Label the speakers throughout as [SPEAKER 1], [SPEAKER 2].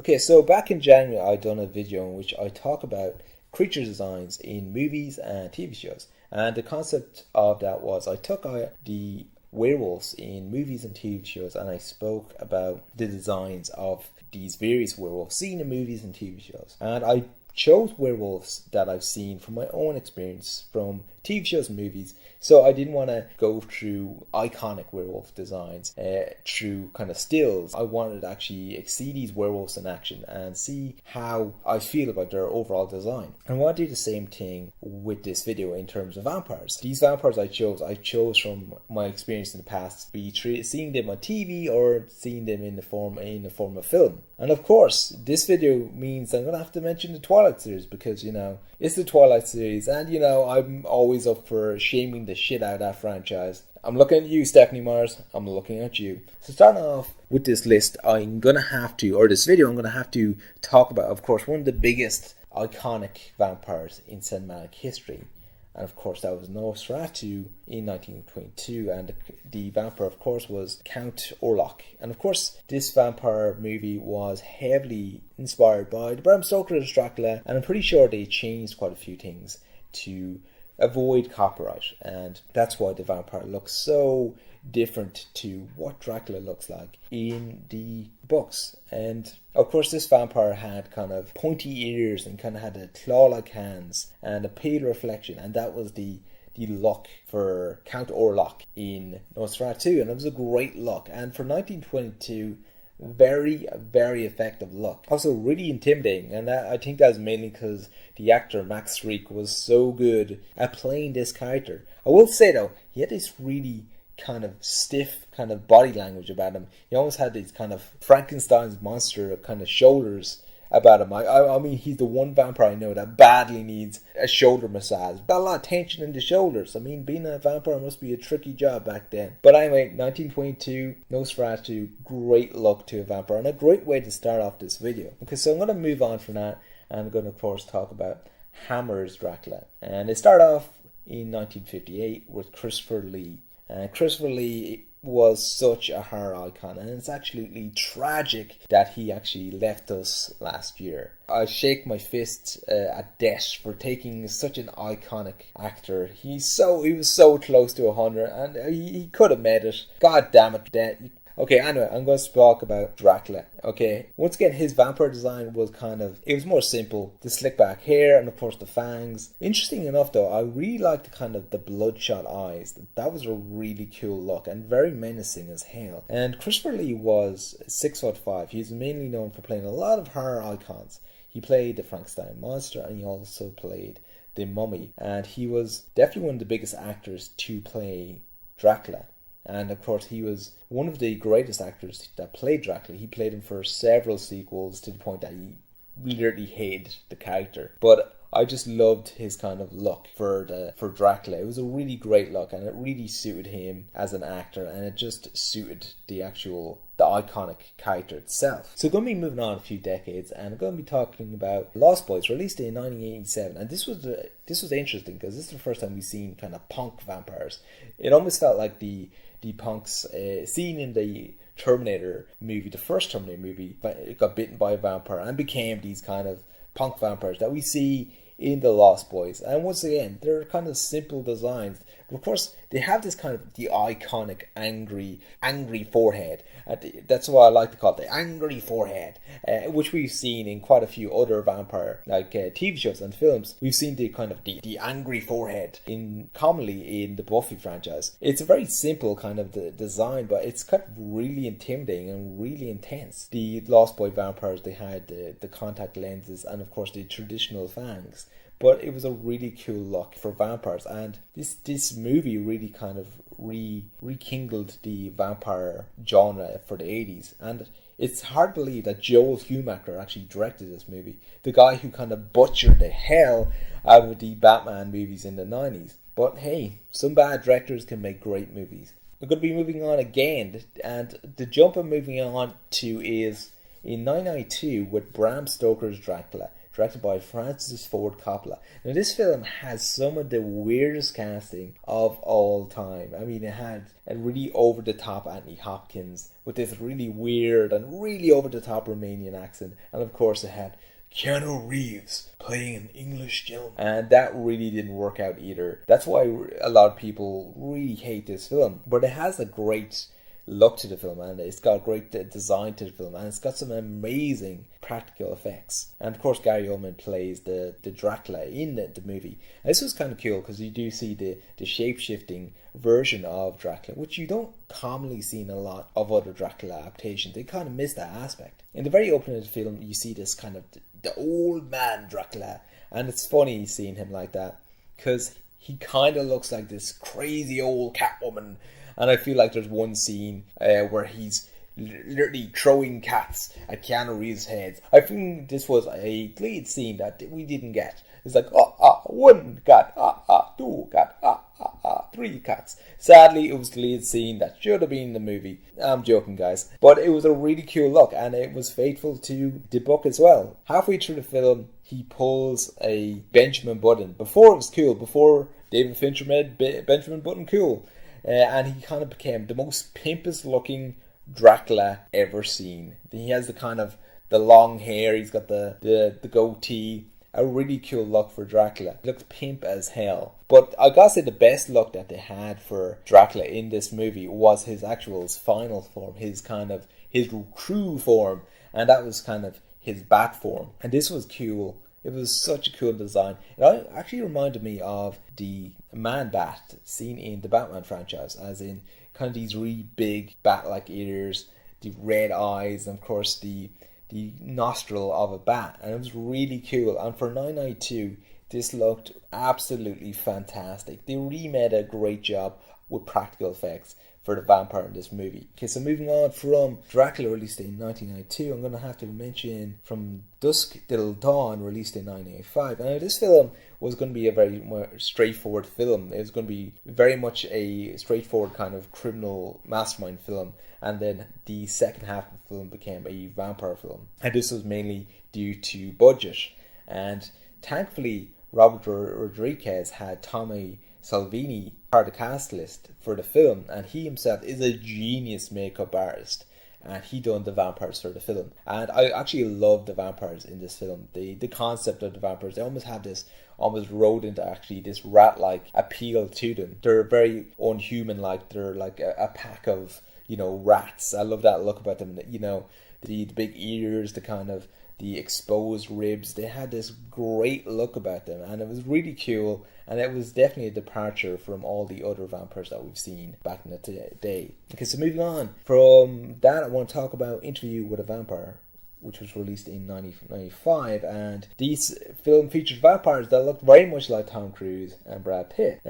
[SPEAKER 1] Okay, so back in January, I done a video in which I talk about creature designs in movies and TV shows. And the concept of that was I took the werewolves in movies and TV shows and I spoke about the designs of these various werewolves seen in movies and TV shows. And I chose werewolves that I've seen from my own experience from TV shows and movies. So I didn't want to go through iconic werewolf designs through kind of stills. I wanted to actually see these werewolves in action and see how I feel about their overall design. And I want to do the same thing with this video in terms of vampires. These vampires I chose from my experience in the past, be seeing them on TV or seeing them in the form of film. And of course, this video means I'm going to have to mention the Twilight series because, it's the Twilight series and, I'm always up for shaming the shit out of that franchise. I'm looking at you, Stephanie Myers. I'm looking at you. So starting off with this list, I'm going to have to talk about, of course, one of the biggest iconic vampires in cinematic history. And of course that was Nosferatu in 1922, and the vampire of course was Count Orlok. And of course this vampire movie was heavily inspired by the Bram Stoker's Dracula, and I'm pretty sure they changed quite a few things to avoid copyright, and that's why the vampire looks so different to what Dracula looks like in the books. And of course this vampire had kind of pointy ears and kind of had a claw-like hands and a pale reflection, and that was the look for Count Orlok in Nosferatu, and it was a great look, and for 1922 very, very effective look. Also really intimidating, and I think that's mainly because the actor Max Schreck was so good at playing this character. I will say though, he had this really kind of stiff kind of body language about him. He almost had these kind of Frankenstein's monster kind of shoulders about him. I mean, he's the one vampire I know that badly needs a shoulder massage. Got a lot of tension in the shoulders. I mean, being a vampire must be a tricky job back then. But anyway, 1922, Nosferatu, great look to a vampire and a great way to start off this video. Okay, so I'm going to move on from that and I'm going to of course talk about Hammer's Dracula. And it started off in 1958 with Christopher Lee. And Christopher Lee was such a horror icon, and it's absolutely tragic that he actually left us last year. I shake my fist at death for taking such an iconic actor. He was so close to 100, and he could have made it. God damn it, death. Okay, anyway, I'm going to talk about Dracula. Okay, once again, his vampire design was it was more simple. The slick back hair and of course the fangs. Interesting enough though, I really liked the bloodshot eyes. That was a really cool look and very menacing as hell. And Christopher Lee was 6'5". He's mainly known for playing a lot of horror icons. He played the Frankenstein monster and he also played the Mummy. And he was definitely one of the biggest actors to play Dracula. And of course he was one of the greatest actors that played Dracula. He played him for several sequels to the point that he literally hated the character. But I just loved his kind of look for Dracula. It was a really great look and it really suited him as an actor, and it just suited the iconic character itself. So I'm going to be moving on a few decades and I'm going to be talking about Lost Boys, released in 1987. And this was interesting because this is the first time we've seen kind of punk vampires. It almost felt like the punks seen in the Terminator movie, the first Terminator movie, but it got bitten by a vampire and became these kind of punk vampires that we see in the Lost Boys. And once again, they're kind of simple designs, but of course they have this kind of the iconic angry forehead. That's why I like to call it the angry forehead, which we've seen in quite a few other vampire TV shows and films. We've seen the angry forehead commonly in the Buffy franchise. It's a very simple kind of the design, but it's kind of really intimidating and really intense. The Lost Boy vampires, they had the contact lenses and of course the traditional fangs. But it was a really cool look for vampires, and this movie really kind of rekindled the vampire genre for the 80s. And it's hard to believe that Joel Schumacher actually directed this movie, the guy who kind of butchered the hell out of the Batman movies in the 90s. But hey, some bad directors can make great movies. We're going to be moving on again, and the jump I'm moving on to is in 1992 with Bram Stoker's Dracula. directed by Francis Ford Coppola. Now, this film has some of the weirdest casting of all time. I mean, it had a really over-the-top Anthony Hopkins with this really weird and really over-the-top Romanian accent. And of course, it had Keanu Reeves playing an English gentleman. And that really didn't work out either. That's why a lot of people really hate this film. But it has a great look to the film, and it's got a great design to the film, and it's got some amazing practical effects. And of course, Gary Oldman plays the Dracula in the movie. And this was kind of cool because you do see the shape-shifting version of Dracula, which you don't commonly see in a lot of other Dracula adaptations. They kind of miss that aspect. In the very opening of the film, you see this kind of the old man Dracula, and it's funny seeing him like that because he kind of looks like this crazy old Catwoman. And I feel like there's one scene where he's literally throwing cats at Keanu Reeves' heads. I think this was a lead scene that we didn't get. It's like, one cat, two cat, three cats. Sadly, it was the lead scene that should have been in the movie. I'm joking, guys. But it was a really cool look, and it was faithful to the book as well. Halfway through the film, he pulls a Benjamin Button. Before it was cool, before David Fincher made Benjamin Button cool. And he kind of became the most pimpest looking Dracula ever seen. He has the kind of the long hair, he's got the goatee. A really cool look for Dracula. He looks pimp as hell. But I gotta say the best look that they had for Dracula in this movie was his final form, his crew form, and that was kind of his bat form. And this was cool. It was such a cool design. It actually reminded me of the Man-Bat seen in the Batman franchise, as in kind of these really big bat-like ears, the red eyes, and of course the nostril of a bat. And it was really cool. And for 1992, this looked absolutely fantastic. They really made a great job with practical effects for the vampire in this movie. Okay, so moving on from Dracula, released in 1992, I'm going to have to mention From Dusk Till Dawn, released in 1985. And this film was going to be a very straightforward film. It was going to be very much a straightforward kind of criminal mastermind film. And then the second half of the film became a vampire film. And this was mainly due to budget. And thankfully, Robert Rodriguez had Tommy Salvini part of the cast list for the film, and he himself is a genius makeup artist, and he done the vampires for the film. And I actually love the vampires in this film. The concept of the vampires, they almost have this almost rodent, actually this rat-like appeal to them. They're very unhuman-like. They're like a pack of, rats. I love that look about them. The big ears, the exposed ribs. They had this great look about them, and it was really cool, and it was definitely a departure from all the other vampires that we've seen back in the day. Okay, so moving on from that, I want to talk about Interview with a Vampire, which was released in 1995, and this film featured vampires that looked very much like Tom Cruise and Brad Pitt.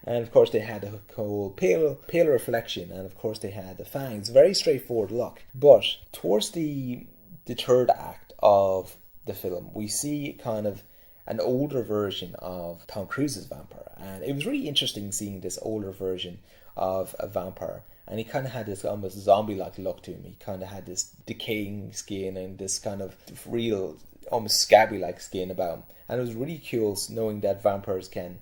[SPEAKER 1] And of course they had the whole pale reflection, and of course they had the fangs. Very straightforward look. But towards the third act of the film, we see kind of an older version of Tom Cruise's vampire, and it was really interesting seeing this older version of a vampire. And he kind of had this almost zombie-like look to him. He kind of had this decaying skin and this kind of real, almost scabby-like skin about him. And it was really cool knowing that vampires can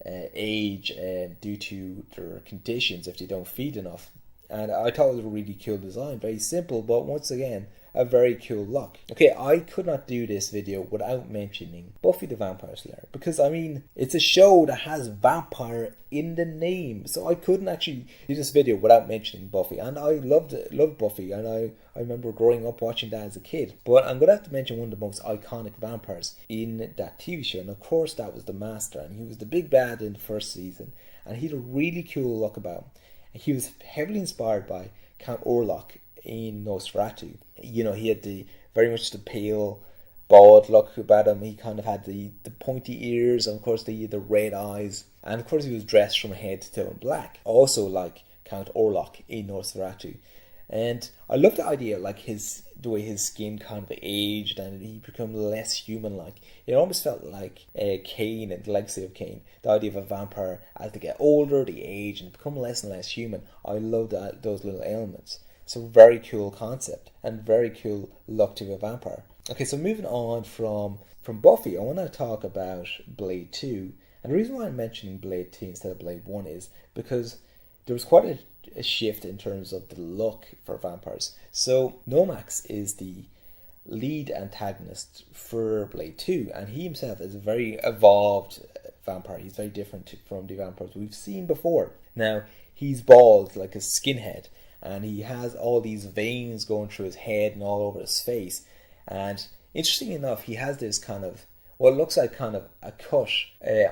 [SPEAKER 1] age due to their conditions if they don't feed enough. And I thought it was a really cool design. Very simple, but once again, a very cool look. Okay, I could not do this video without mentioning Buffy the Vampire Slayer, because it's a show that has vampire in the name, so I couldn't actually do this video without mentioning Buffy. And I loved Buffy, and I remember growing up watching that as a kid. But I'm gonna have to mention one of the most iconic vampires in that TV show, and of course that was the Master, and he was the big bad in the first season, and he had a really cool look about him. He was heavily inspired by Count Orlok in Nosferatu. He had very much the pale, bald look about him. He kind of had the pointy ears, and of course the red eyes, and of course he was dressed from head to toe in black, also like Count Orlok in Nosferatu. And I love the idea, like the way his skin kind of aged and he became less human-like. It almost felt like Kane and the legacy of Kane. The idea of a vampire, as they get older, they age and become less and less human. I love those little elements. It's a very cool concept and very cool look to a vampire. Okay, so moving on from Buffy, I want to talk about Blade 2. And the reason why I'm mentioning Blade 2 instead of Blade 1 is because there was quite a shift in terms of the look for vampires. So Nomax is the lead antagonist for Blade 2, and he himself is a very evolved vampire. He's very different from the vampires we've seen before. Now, he's bald like a skinhead, and he has all these veins going through his head and all over his face. And interesting enough, he has this kind of what looks like kind of a cut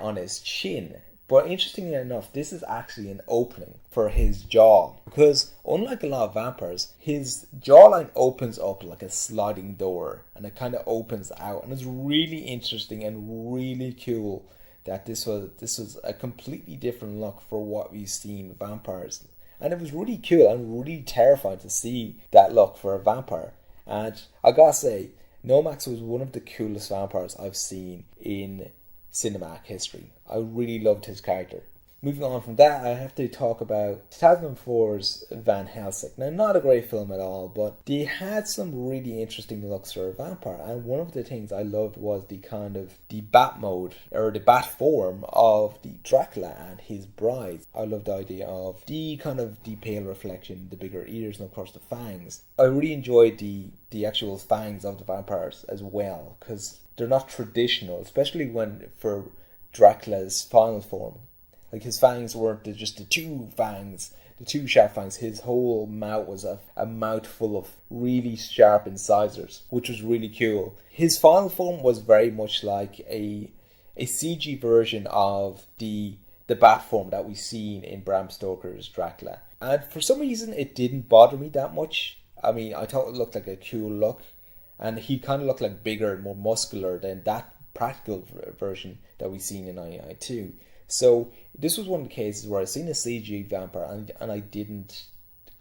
[SPEAKER 1] on his chin. But interestingly enough, this is actually an opening for his jaw. Because unlike a lot of vampires, his jawline opens up like a sliding door. And it kind of opens out. And it's really interesting and really cool that this was a completely different look for what we've seen with vampires. And it was really cool and really terrifying to see that look for a vampire. And I gotta say, Nomax was one of the coolest vampires I've seen in cinematic history. I really loved his character. Moving on from that, I have to talk about 2004's Van Helsing. Now, not a great film at all, but they had some really interesting looks for a vampire. And one of the things I loved was the kind of the bat mode, or the bat form of the Dracula and his bride. I loved the idea of the kind of the pale reflection, the bigger ears, and of course the fangs. I really enjoyed the actual fangs of the vampires as well, because they're not traditional, especially when for Dracula's final form. Like, his fangs weren't just the two fangs, the two sharp fangs. His whole mouth was a mouth full of really sharp incisors, which was really cool. His final form was very much like a CG version of the bat form that we've seen in Bram Stoker's Dracula. And for some reason, it didn't bother me that much. I mean, I thought it looked like a cool look. And he kind of looked like bigger and more muscular than that practical version that we've seen in 1992. So this was one of the cases where I seen a CG vampire and I didn't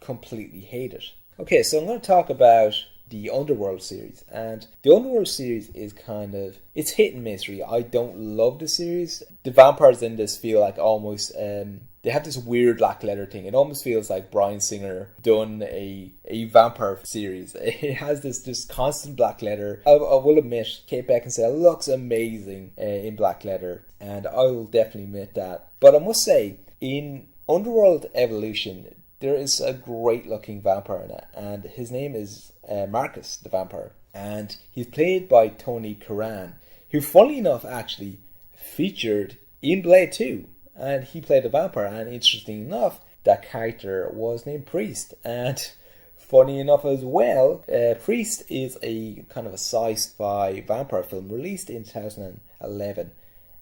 [SPEAKER 1] completely hate it. Okay, so I'm going to talk about the Underworld series. And the Underworld series is kind of, it's hit and miss really. I don't love the series. The vampires in this feel like almost, they have this weird black letter thing. It almost feels like Bryan Singer done a vampire series. It has this constant black letter. I will admit, Kate Beckinsale looks amazing in black letter, and I will definitely admit that. But I must say, in Underworld Evolution, there is a great looking vampire in it, and his name is Marcus the Vampire, and he's played by Tony Curran, who funnily enough actually featured in Blade 2. And he played a vampire, and interesting enough, that character was named Priest. And funny enough as well, Priest is a kind of a sci-fi vampire film released in 2011,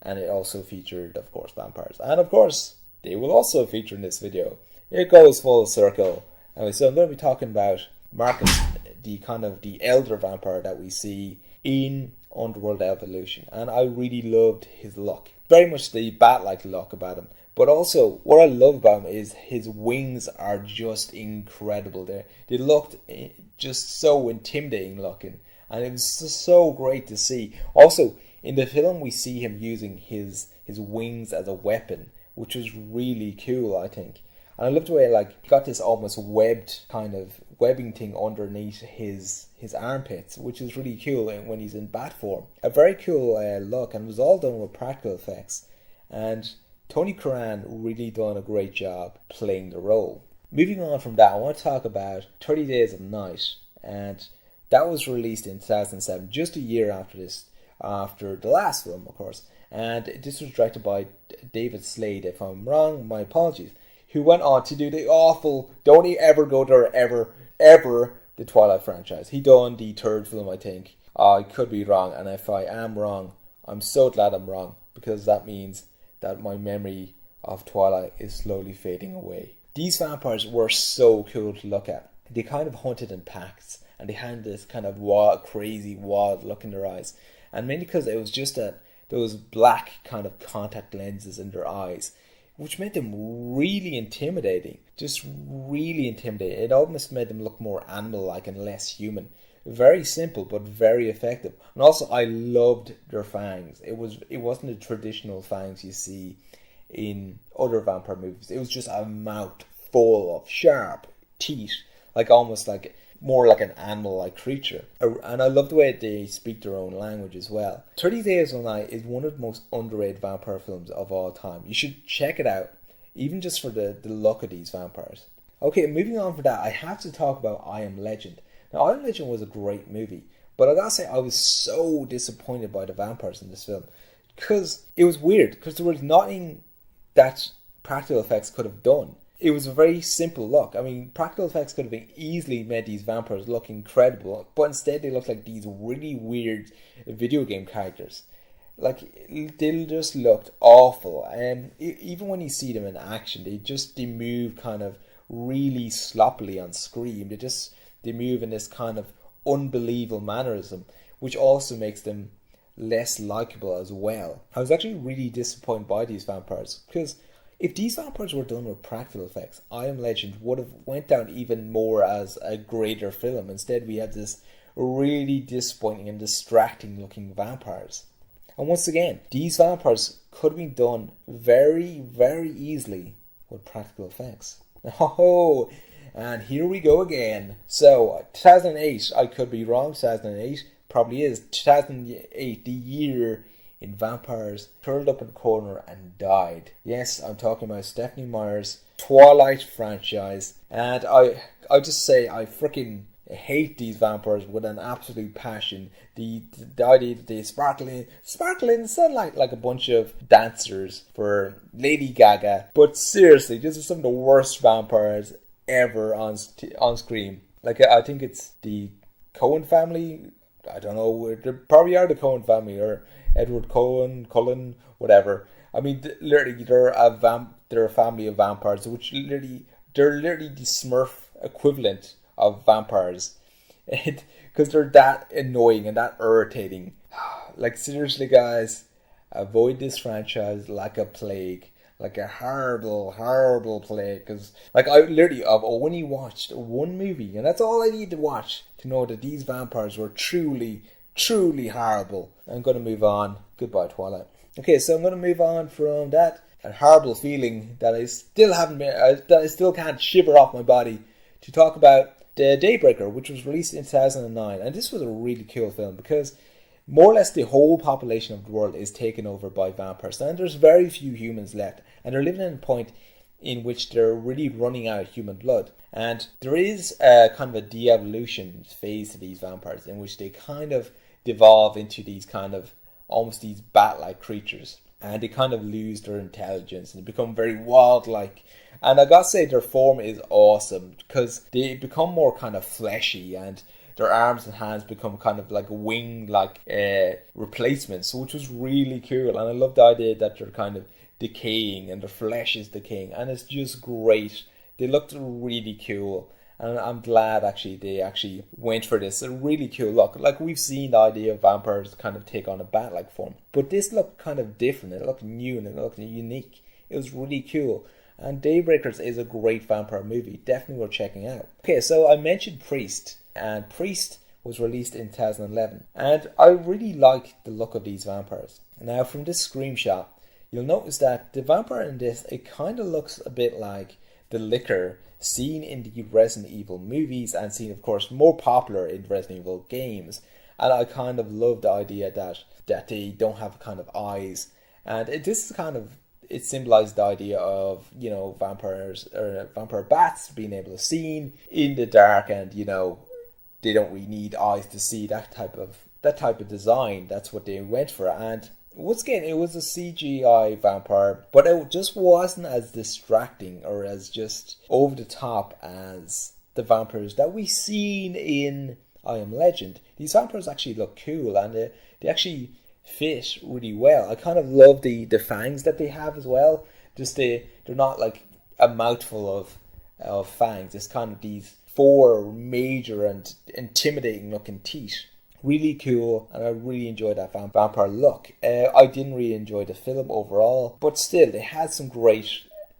[SPEAKER 1] and it also featured, of course, vampires. And of course, they will also feature in this video. It goes full circle. Anyway, so I'm going to be talking about Marcus, the kind of the elder vampire that we see in Underworld Evolution, and I really loved his look. Very much the bat-like look about him. But also, what I love about him is his wings are just incredible. They looked just so intimidating looking, and it was just so great to see. Also, in the film, we see him using his wings as a weapon, which was really cool, I think. And I love the way, like, he got this almost webbed kind of webbing thing underneath his armpits, which is really cool when he's in bat form. A very cool look, and it was all done with practical effects. And Tony Curran really done a great job playing the role. Moving on from that, I want to talk about 30 Days of Night, and that was released in 2007, just a year after the last film, of course. And this was directed by David Slade. If I'm wrong, my apologies. Who went on to do the awful, don't ever go there ever, the Twilight franchise. He done the third film, I think. I could be wrong, and if I am wrong, I'm so glad I'm wrong, because that means that my memory of Twilight is slowly fading away. These vampires were so cool to look at. They kind of hunted in packs, and they had this kind of wild, crazy, wild look in their eyes. And mainly because it was just that those black kind of contact lenses in their eyes, which made them really intimidating. Just really intimidating. It almost made them look more animal-like and less human. Very simple, but very effective. And also, I loved their fangs. It wasn't the traditional fangs you see in other vampire movies. It was just a mouth full of sharp teeth, like almost like more like an animal-like creature. And I love the way they speak their own language as well. 30 Days of Night is one of the most underrated vampire films of all time. You should check it out, even just for the look of these vampires. Okay, moving on from that, I have to talk about I Am Legend. Now, I Am Legend was a great movie, but I gotta say, I was so disappointed by the vampires in this film. Because it was weird, because there was nothing that practical effects could have done. It was a very simple look. I mean, practical effects could have easily made these vampires look incredible, but instead they looked like these really weird video game characters. Like, they just looked awful. And even when you see them in action, they move kind of really sloppily on screen. They move in this kind of unbelievable mannerism, which also makes them less likable as well. I was actually really disappointed by these vampires, because if these vampires were done with practical effects, I Am Legend would have went down even more as a greater film. Instead, we had this really disappointing and distracting looking vampires. And once again, these vampires could have been done very, very easily with practical effects. Oh, and here we go again. So, 2008, I could be wrong, 2008 probably is. 2008, the year in vampires curled up in a corner and died. Yes, I'm talking about Stephenie Meyer's Twilight franchise. And I just say, I freaking hate these vampires with an absolute passion. The idea that they sparkle in the sunlight like a bunch of dancers for Lady Gaga. But seriously, this is some of the worst vampires ever on screen. Like, I think it's the Coen family. I don't know. They probably are the Coen family, or Edward Cullen, whatever. I mean, literally, they're a family of vampires, which they're literally the Smurf equivalent of vampires, because they're that annoying and that irritating. Like, seriously, guys, avoid this franchise like a plague, like a horrible, horrible plague. Because, like, I've only watched one movie, and that's all I need to watch to know that these vampires were truly, truly horrible. I'm going to move on. Goodbye, Twilight. Okay, so I'm going to move on from that horrible feeling that I still can't shiver off my body, to talk about The Daybreaker, which was released in 2009. And this was a really cool film, because more or less the whole population of the world is taken over by vampires, and there's very few humans left, and they're living at a point in which they're really running out of human blood. And there is a kind of a de-evolution phase to these vampires, in which they kind of devolve into these kind of almost these bat-like creatures, and they kind of lose their intelligence and become very wild-like. And I gotta say, their form is awesome, because they become more kind of fleshy, and their arms and hands become kind of like wing-like replacements, which was really cool. And I love the idea that they're kind of decaying and their flesh is decaying, and it's just great. They looked really cool, and I'm glad they actually went for this. A really cool look. Like, we've seen the idea of vampires kind of take on a bat-like form, but this looked kind of different. It looked new and it looked unique. It was really cool. And Daybreakers is a great vampire movie, definitely worth checking out. Okay, so I mentioned Priest, and Priest was released in 2011, and I really like the look of these vampires. Now, from this screenshot, you'll notice that the vampire in this, it kind of looks a bit like the Licker seen in the Resident Evil movies, and seen, of course, more popular in Resident Evil games. And I kind of love the idea that they don't have kind of eyes, and this is kind of, it symbolized the idea of, vampires, or vampire bats being able to see in the dark, and they don't really need eyes to see. That type of design, that's what they went for. And once again, it was a CGI vampire, but it just wasn't as distracting or as just over the top as the vampires that we seen in I Am Legend. These vampires actually look cool, and they actually fit really well. I kind of love the fangs that they have as well. Just they're not like a mouthful of fangs. It's kind of these 4 major and intimidating looking teeth. Really cool, and I really enjoyed that vampire look. I didn't really enjoy the film overall, but still, they had some great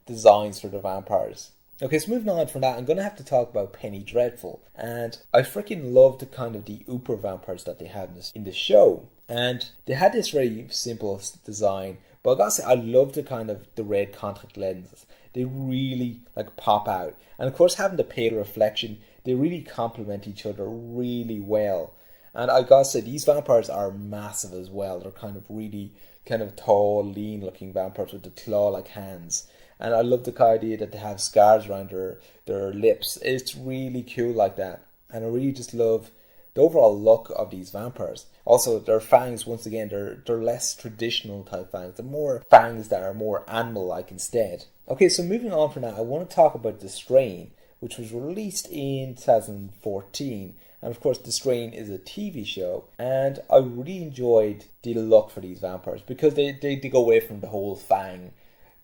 [SPEAKER 1] designs for the vampires. Okay, so moving on from that, I'm going to have to talk about Penny Dreadful. And I freaking love the kind of the Uber vampires that they had in the show. And they had this very simple design, but I gotta say, I love the red contact lenses. They really pop out. And of course, having the pale reflection, they really complement each other really well. And I gotta say, these vampires are massive as well. They're kind of really kind of tall, lean looking vampires with the claw-like hands. And I love the idea that they have scars around their lips. It's really cool like that. And I really just love the overall look of these vampires. Also, their fangs, once again, they're less traditional type fangs. They're more fangs that are more animal-like instead. Okay, so moving on from that, I want to talk about The Strain, which was released in 2014. And of course, The Strain is a TV show. And I really enjoyed the look for these vampires because they go away from the whole fang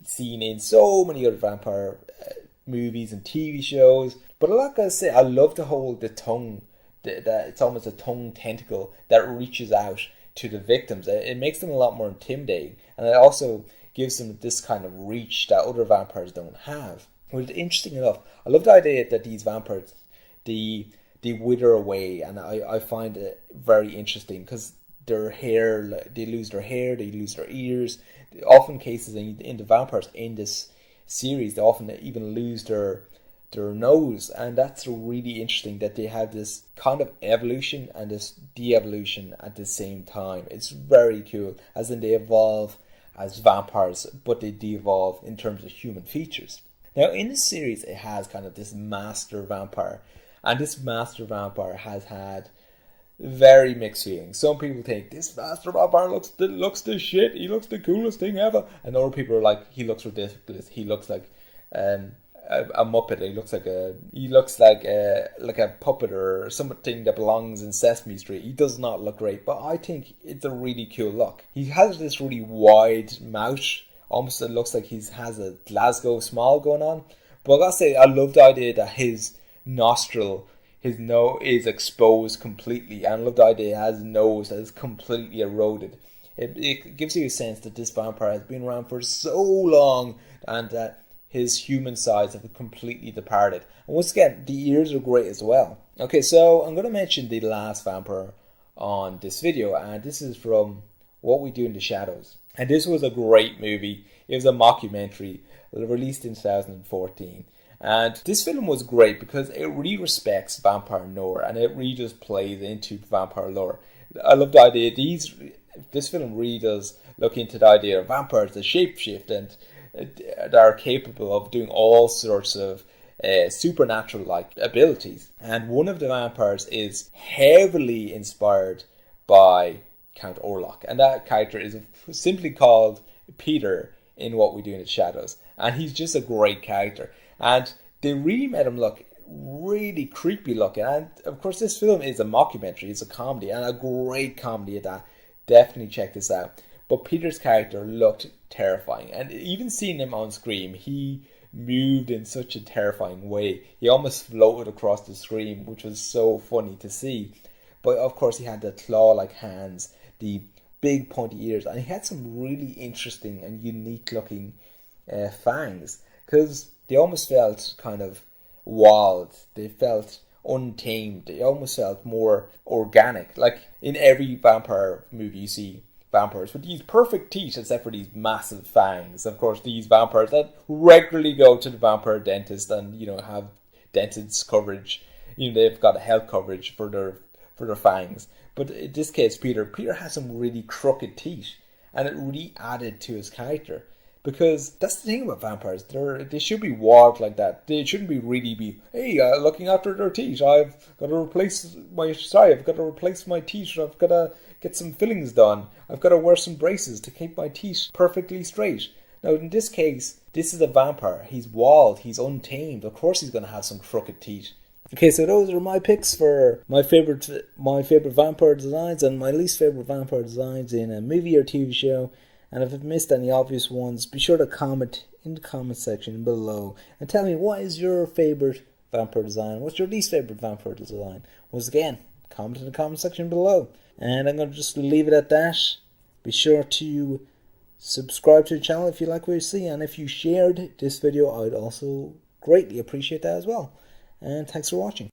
[SPEAKER 1] seen in so many other vampire movies and TV shows. But like I say, I love the tongue. That it's almost a tongue tentacle that reaches out to the victims. It makes them a lot more intimidating, and it also gives them this kind of reach that other vampires don't have. But interesting enough, I love the idea that these vampires, they wither away, and I find it very interesting because their hair, they lose their hair, they lose their ears. Often cases in the vampires in this series, they often even lose their nose, and that's really interesting that they have this kind of evolution and this de-evolution at the same time. It's very cool, as in they evolve as vampires, but they de-evolve in terms of human features. Now in this series, it has kind of this master vampire, and this master vampire has had very mixed feelings. Some people think this master vampire looks the shit, he looks the coolest thing ever, and other people are like, he looks ridiculous, he looks like a muppet. He looks like a puppet or something that belongs in Sesame Street. He does not look great, but I think it's a really cool look. He has this really wide mouth, almost it looks like he has a Glasgow smile going on. But I gotta say, I love the idea that his nostril, his nose is exposed completely, and I love the idea he has a nose that is completely eroded. It gives you a sense that this vampire has been around for so long, and that his human sides have completely departed. And once again, the ears are great as well. Okay, so I'm going to mention the last vampire on this video, and this is from What We Do in the Shadows. And this was a great movie. It was a mockumentary released in 2014. And this film was great because it really respects vampire lore, and it really just plays into vampire lore. I love the idea. This film really does look into the idea of vampires that shapeshift and that are capable of doing all sorts of supernatural-like abilities. And one of the vampires is heavily inspired by Count Orlok. And that character is simply called Peter in What We Do in the Shadows. And he's just a great character. And they really made him look really creepy looking. And of course, this film is a mockumentary. It's a comedy, and a great comedy at that. Definitely check this out. But Peter's character looked terrifying, and even seeing him on screen, he moved in such a terrifying way. He almost floated across the screen, which was so funny to see. But of course, he had the claw-like hands, the big pointy ears, and he had some really interesting and unique-looking fangs, because they almost felt kind of wild. They felt untamed. They almost felt more organic. Like in every vampire movie, you see vampires with these perfect teeth, except for these massive fangs. Of course, these vampires that regularly go to the vampire dentist and have dentist coverage. They've got a health coverage for their fangs. But in this case, Peter has some really crooked teeth, and it really added to his character. Because that's the thing about vampires, they should be wild like that. They shouldn't be looking after their teeth. I've got to replace my teeth. I've got to get some fillings done. I've got to wear some braces to keep my teeth perfectly straight. Now, in this case, this is a vampire. He's wild. He's untamed. Of course, he's going to have some crooked teeth. Okay, so those are my picks for my favorite vampire designs and my least favorite vampire designs in a movie or TV show. And if I've missed any obvious ones, be sure to comment in the comment section below and tell me, what is your favorite vampire design? What's your least favorite vampire design? Once again, comment in the comment section below. And I'm going to just leave it at that. Be sure to subscribe to the channel if you like what you see. And if you shared this video, I'd also greatly appreciate that as well. And thanks for watching.